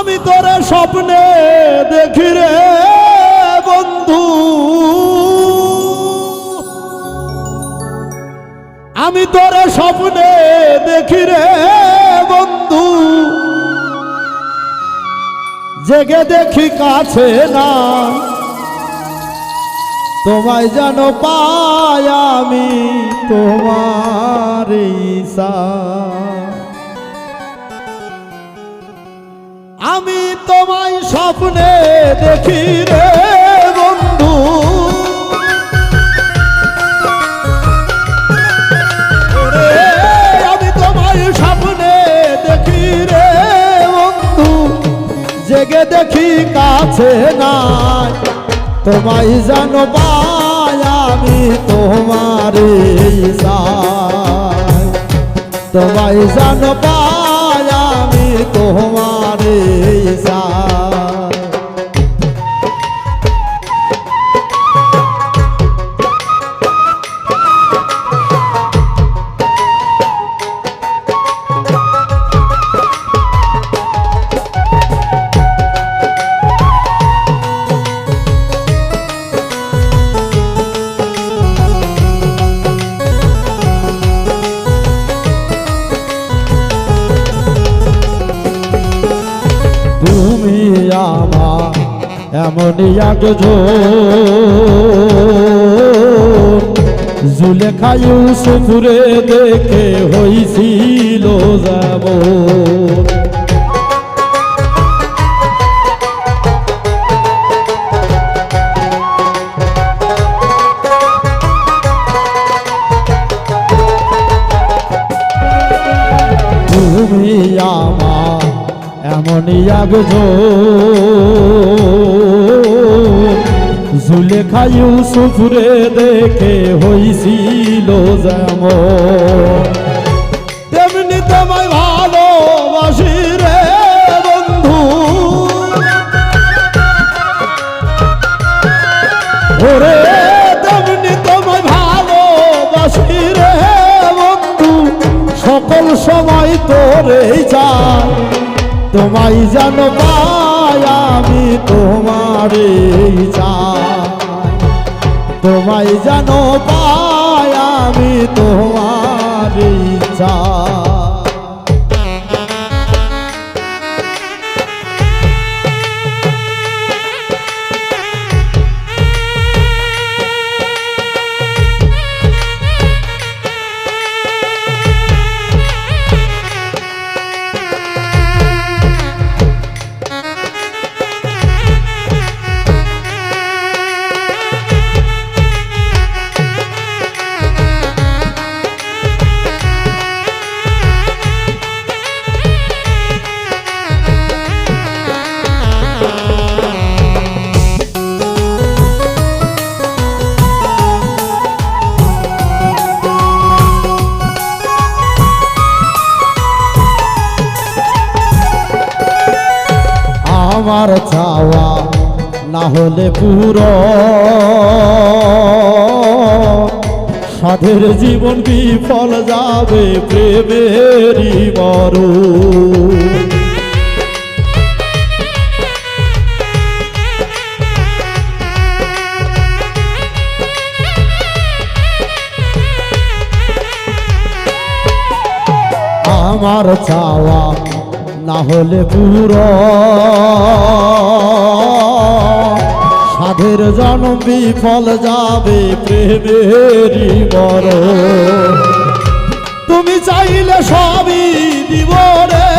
আমি তোরে স্বপ্নে দেখি রে বন্ধু, আমি তোরে স্বপ্নে দেখি রে বন্ধু, জেগে দেখি কাছে না, তোমায় যেন পাই আমি তোমার ঈশা। আমি তোমায় স্বপ্নে দেখি রে বন্ধু, আমি তোমায় স্বপ্নে দেখি রে বন্ধু, জেগে দেখি কাছে নাই, তোমায় যেন পাই আমি তোমার ঈশা। তোমায় যেন পাই আমি তোমার ঈশা। তুমি আমার এমনই একজন, জুলেখা ইউসুফরে দেখে হইছিল যেমন। তুমি আমার এমনই একজন, জুলেখা ইউসুফরে দেখে হইছিল যেমন, তেমনি তোমায় ভালোবাসি রে বন্ধু। ওরে তেমনি তোমায় ভালোবাসি রে বন্ধু, সকল সময় তোরেই চাই, তোমায় যেন পাই আমি তোমার ঈশা। তোমায় যেন পাই আমি তোমার ঈশা। আমার চাওয়া না হলে পুরো, সাধের জীবন বিফল যাবে প্রেমেরই মরণ। আমার চাওয়া না হলে পুরো, সাধের জন্ম বিফল যাবে প্রেমেরই মরণ। তুমি চাইলে সবই দিব রে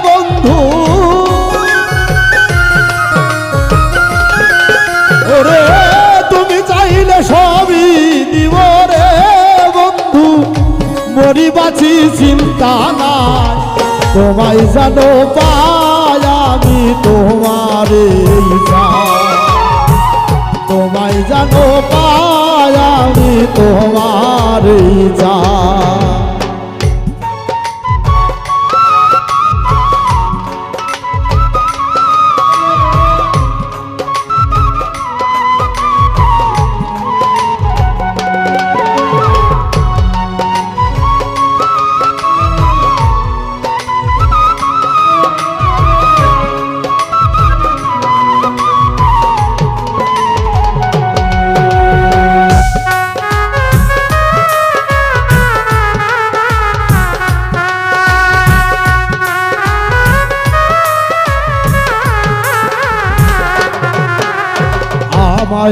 বন্ধু, ওরে তুমি চাইলে সবই দিব রে বন্ধু, মরি বাঁচি চিন্তা নাই, তোমায় যেন পাই আমি তোমার ঈশা। তোমায় যেন পাই আমি তোমার ঈশা।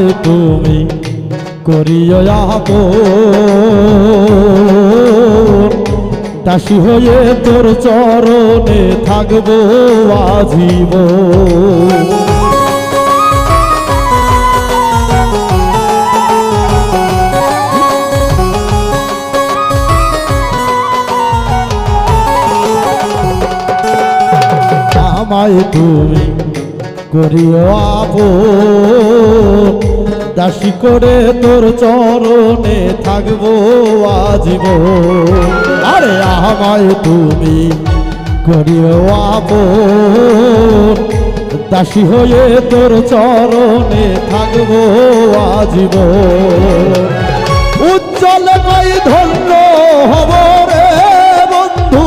আমায় তুমি করিও আপন, দাসী হয়ে তোর চরণে থাকবো আজীবন। আমায় তুমি করিও আপন, দাসী করে তোর চরণে থাকবো আজীবন। আরে আমায় তুমি করিও আপন, দাসী হয়ে তোর চরণে থাকবো আজীবন। উজ্জ্বলময় ধন্য হব রে বন্ধু,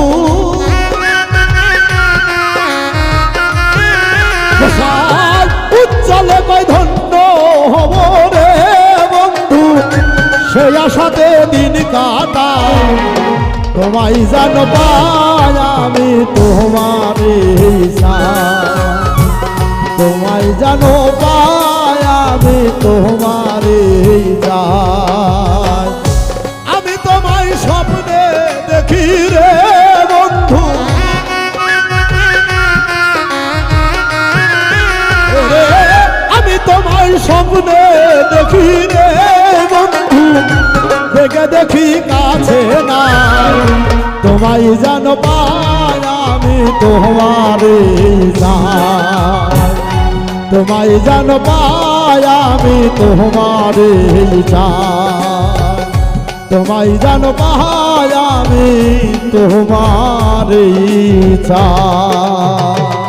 উজ্জ্বলময় ধন্য হব রে বন্ধু, সেই আশাতে দিন কাটাই, তোমায় যেন পাই আমি তোমারে চাই, তোমায় যেন পাই আমি তোমারে চাই। আমি তোমায় স্বপ্নে দেখি রে বন্ধু, আমি তোমায় স্বপ্নে দেখি রে বন্ধু, দেখে দেখি কাছে নাই, তোমায় যেন পাই আমি তোমারে চাই, তোমায় যেন পাই আমি তোমারে চাই, তোমায় যেন পাই আমি তোমারে চাই।